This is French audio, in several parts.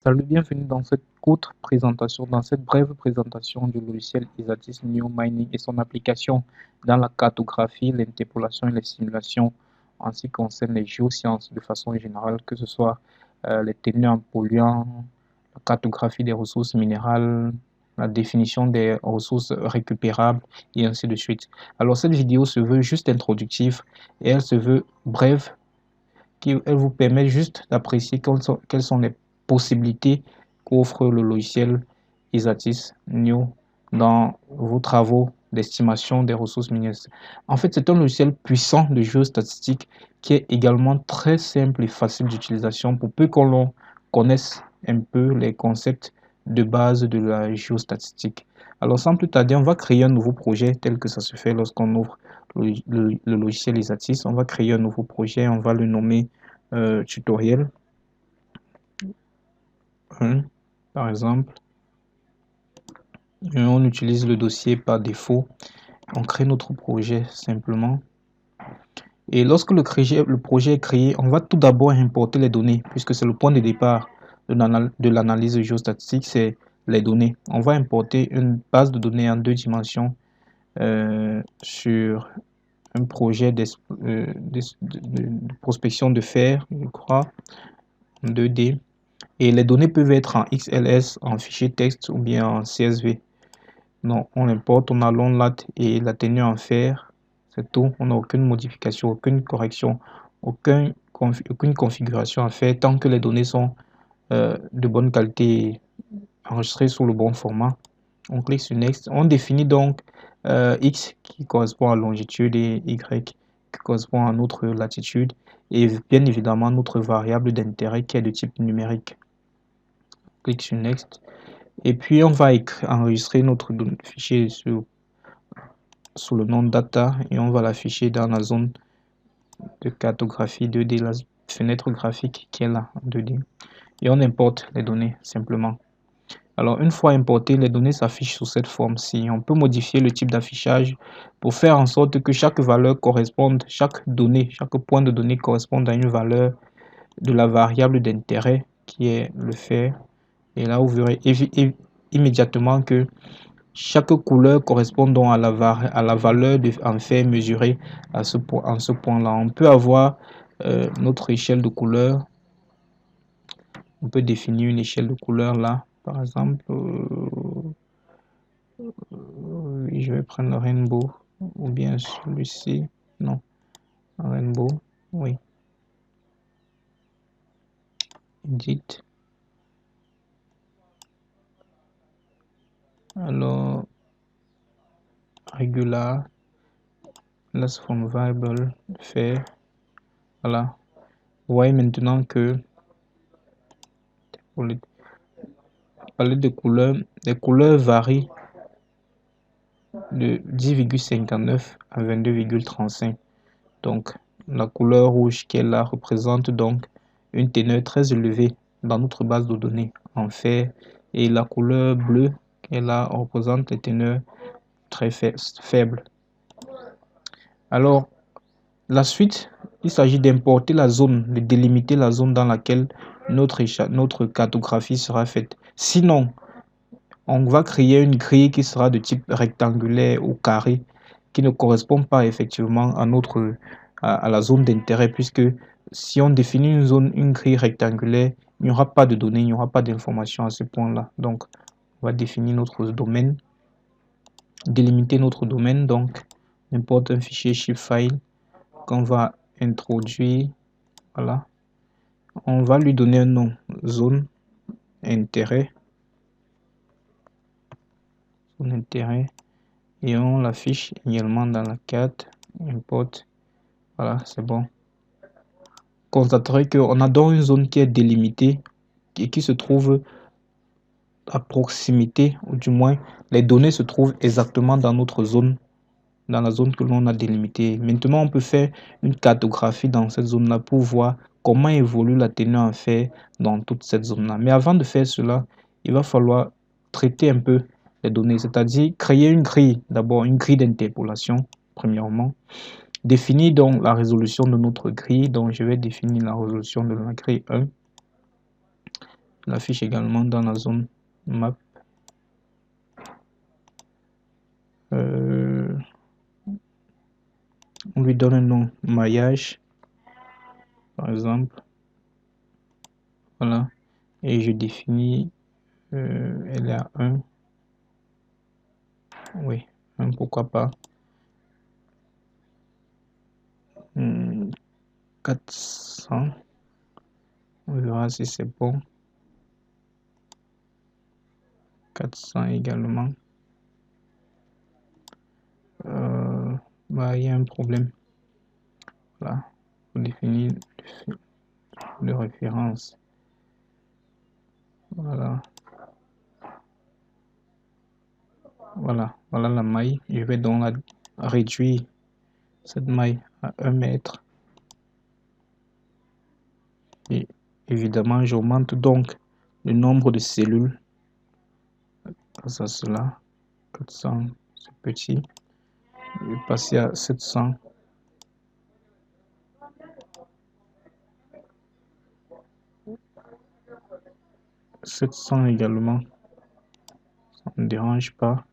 Salut, bienvenue dans cette brève présentation du logiciel Isatis Neo Mining et son application dans la cartographie, l'interpolation et les simulations en ce qui concerne les géosciences de façon générale, que ce soit les tenues en polluants, la cartographie des ressources minérales, la définition des ressources récupérables et ainsi de suite. Alors cette vidéo se veut juste introductive et elle se veut brève elle vous permet juste d'apprécier quelles sont les possibilités qu'offre le logiciel Isatis Neo dans vos travaux d'estimation des ressources minières. En fait, c'est un logiciel puissant de géostatistique qui est également très simple et facile d'utilisation pour peu que l'on connaisse un peu les concepts de base de la géostatistique. Alors, sans plus tarder, on va créer un nouveau projet tel que ça se fait lorsqu'on ouvre le logiciel Isatis. On va créer un nouveau projet, on va le nommer tutoriel 1, par exemple. Et on utilise le dossier par défaut. On crée notre projet simplement. Et lorsque le projet est créé, on va tout d'abord importer les données, puisque c'est le point de départ de l'analyse géostatistique, c'est les données. On va importer une base de données en 2 dimensions sur un projet de prospection de fer, je crois, en 2D. Et les données peuvent être en XLS, en fichier texte ou bien en CSV. Donc, on importe, on a l'onlat et la tenue en fer. C'est tout. On n'a aucune modification, aucune correction, aucune configuration à faire tant que les données sont de bonne qualité, enregistrées sous le bon format. On clique sur Next. On définit donc X qui correspond à longitude et Y qui correspond à notre latitude. Et bien évidemment, notre variable d'intérêt qui est de type numérique. Clique sur Next. Et puis, on va enregistrer notre fichier sous le nom data et on va l'afficher dans la zone de cartographie 2D, la fenêtre graphique qui est là en 2D. Et on importe les données simplement. Alors, une fois importées, les données s'affichent sous cette forme-ci. On peut modifier le type d'affichage pour faire en sorte que chaque valeur corresponde, chaque point de données corresponde à une valeur de la variable d'intérêt qui est le fer. Et là, vous verrez immédiatement que chaque couleur correspond donc à la valeur en fer mesurée en ce point-là. On peut avoir notre échelle de couleur. On peut définir une échelle de couleur là, par exemple. Je vais prendre le rainbow ou bien celui-ci. Non, rainbow, oui. Edit. Alors, regular, last from variable, fer. Voilà. Vous voyez maintenant que pour les palettes de couleurs, les couleurs varient de 10,59 à 22,35. Donc, la couleur rouge qui est là représente donc une teneur très élevée dans notre base de données en fer et la couleur bleue qui est là représente les teneurs très faibles. Alors, la suite, il s'agit d'importer la zone, de délimiter la zone dans laquelle notre cartographie sera faite. Sinon, on va créer une grille qui sera de type rectangulaire ou carré qui ne correspond pas effectivement à la zone d'intérêt puisque si on définit une grille rectangulaire, il n'y aura pas de données, il n'y aura pas d'informations à ce point-là. Donc, on va définir notre domaine, délimiter notre domaine. Donc, on importe un fichier shapefile qu'on va introduire. Voilà. On va lui donner un nom, zone intérêt. Zone intérêt. Et on l'affiche également dans la carte import. Voilà, c'est bon. Constaterez qu'on a donc une zone qui est délimitée et qui se trouve à proximité, ou du moins les données se trouvent exactement dans notre zone, dans la zone que l'on a délimitée. Maintenant, on peut faire une cartographie dans cette zone-là pour voir comment évolue la teneur en fer dans toute cette zone-là. Mais avant de faire cela, il va falloir traiter un peu les données, c'est-à-dire créer une grille, d'abord une grille d'interpolation, premièrement. Définir donc la résolution de notre grille, donc je vais définir la résolution de la grille 1. l'affiche également dans la zone map. On lui donne un nom maillage, par exemple. Voilà. Et je définis, elle est à 1. Oui, 1, pourquoi pas. 400. On verra si c'est bon. 400 également. Il y a un problème. Voilà. On définit de référence. Voilà. Voilà la maille. Je vais donc réduire cette maille à 1 mètre. Et évidemment, j'augmente donc le nombre de cellules. Grâce à cela, 400, c'est petit. Je vais passer à 700. 700 également. Ça ne me dérange pas.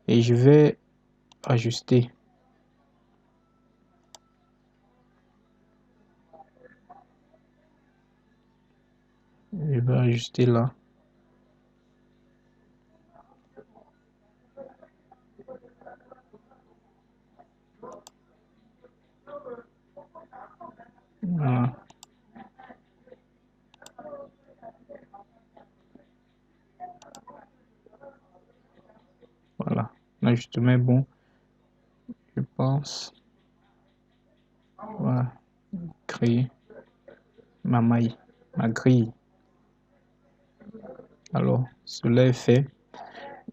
Et je vais ajuster. Je vais ajuster là. Voilà. Voilà. L'ajustement est bon. Je pense. Voilà. Créer ma maille, ma grille. Alors, cela est fait.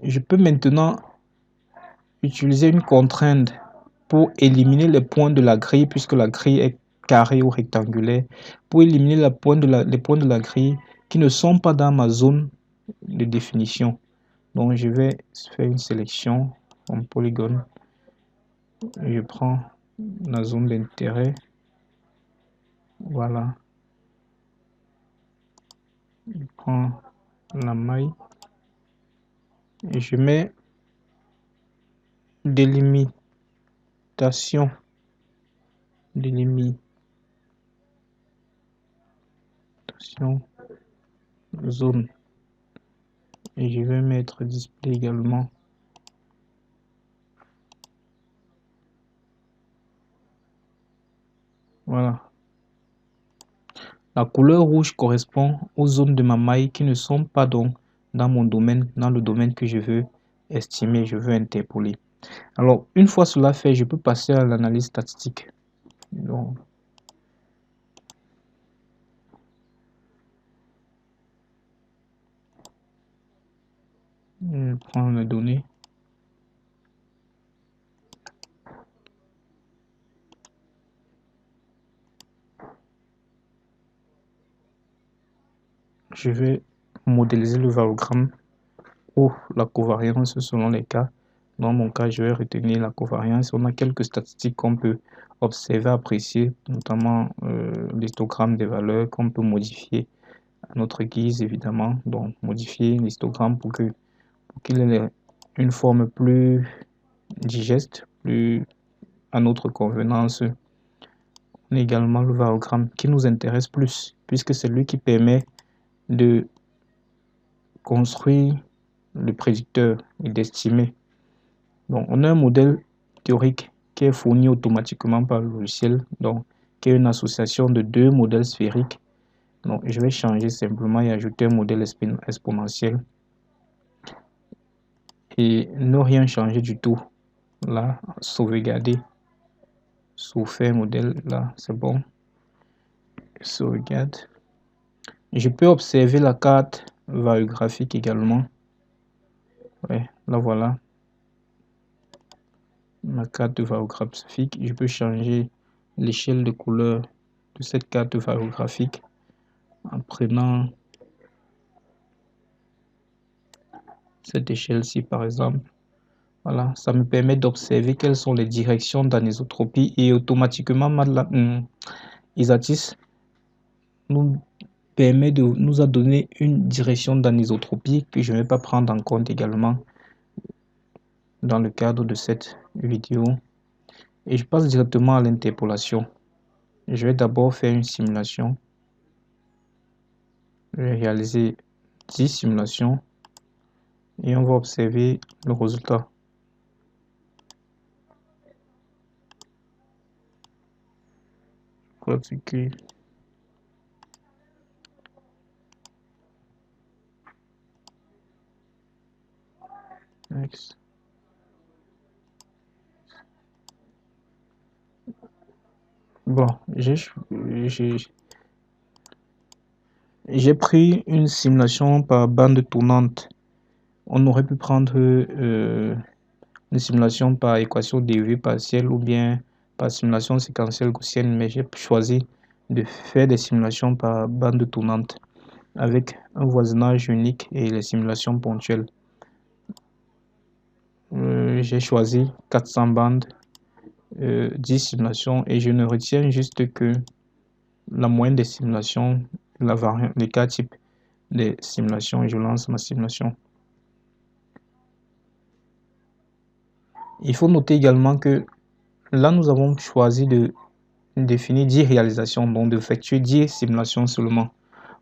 Je peux maintenant utiliser une contrainte pour éliminer les points de la grille, puisque la grille est carrée ou rectangulaire, pour éliminer les points de la grille qui ne sont pas dans ma zone de définition. Donc, je vais faire une sélection en polygone. Je prends la zone d'intérêt. Voilà. Je prends la maille et je mets délimitation. Zone. Et je vais mettre display également. Voilà. La couleur rouge correspond aux zones de ma maille qui ne sont pas donc dans mon domaine, dans le domaine que je veux estimer, je veux interpoler. Alors, une fois cela fait, je peux passer à l'analyse statistique. Donc, je prends les données. Je vais modéliser le variogramme ou la covariance selon les cas. Dans mon cas, je vais retenir la covariance. On a quelques statistiques qu'on peut observer, apprécier, notamment l'histogramme des valeurs qu'on peut modifier à notre guise, évidemment. Donc, modifier l'histogramme pour qu'il ait une forme plus digeste, plus à notre convenance. On a également le variogramme qui nous intéresse plus, puisque c'est lui qui permet de construire le prédicteur et d'estimer. Donc, on a un modèle théorique qui est fourni automatiquement par le logiciel, donc qui est une association de deux modèles sphériques. Donc, je vais changer simplement et ajouter un modèle exponentiel et ne rien changer du tout. Là, sauvegarder, sauvegarder modèle, là, c'est bon. Sauvegarde. Je peux observer la carte variographique également. Ouais, là voilà. Ma carte variographique, je peux changer l'échelle de couleur de cette carte variographique en prenant cette échelle-ci par exemple. Voilà, ça me permet d'observer quelles sont les directions d'anisotropie et automatiquement Isatis nous nous a donné une direction d'anisotropie que je ne vais pas prendre en compte également dans le cadre de cette vidéo. Et je passe directement à l'interpolation. Je vais d'abord faire une simulation. Je vais réaliser 10 simulations et on va observer le résultat. Next. Bon, j'ai pris une simulation par bande tournante. On aurait pu prendre une simulation par équation dérivée partielle ou bien par simulation séquentielle gaussienne, mais j'ai choisi de faire des simulations par bande tournante avec un voisinage unique et les simulations ponctuelles. J'ai choisi 400 bandes, 10 simulations et je ne retiens juste que la moyenne des simulations, les 4 types de simulations et je lance ma simulation. Il faut noter également que là, nous avons choisi de définir 10 réalisations, donc d'effectuer 10 simulations seulement.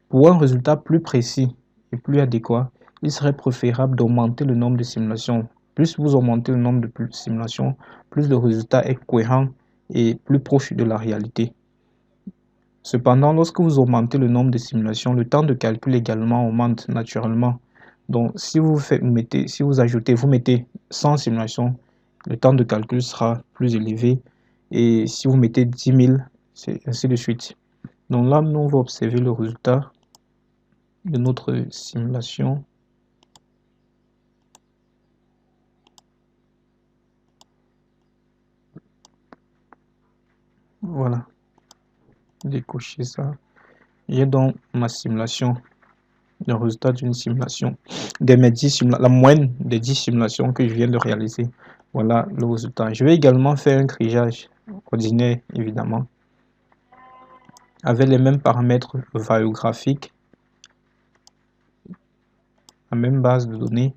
Pour un résultat plus précis et plus adéquat, il serait préférable d'augmenter le nombre de simulations. Plus vous augmentez le nombre de simulations, plus le résultat est cohérent et plus proche de la réalité. Cependant, lorsque vous augmentez le nombre de simulations, le temps de calcul également augmente naturellement. Donc, si vous mettez 100 simulations, le temps de calcul sera plus élevé. Et si vous mettez 10 000, c'est ainsi de suite. Donc là, nous, on va observer le résultat de notre simulation. Voilà. Décocher ça. J'ai donc ma simulation, le résultat d'une simulation, la moyenne des 10 simulations que je viens de réaliser. Voilà le résultat. Je vais également faire un triage ordinaire, évidemment, avec les mêmes paramètres variographiques, la même base de données,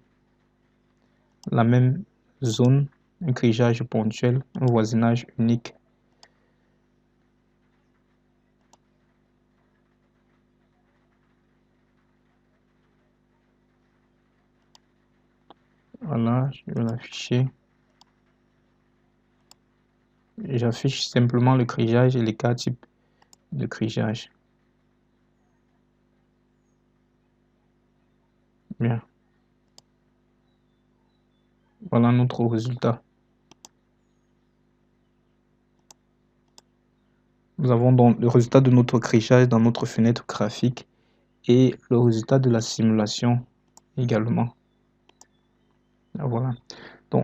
la même zone, un triage ponctuel, un voisinage unique. Voilà, je vais l'afficher. J'affiche simplement le triage et les 4 types de triage. Bien. Voilà notre résultat. Nous avons donc le résultat de notre triage dans notre fenêtre graphique et le résultat de la simulation également. Voilà.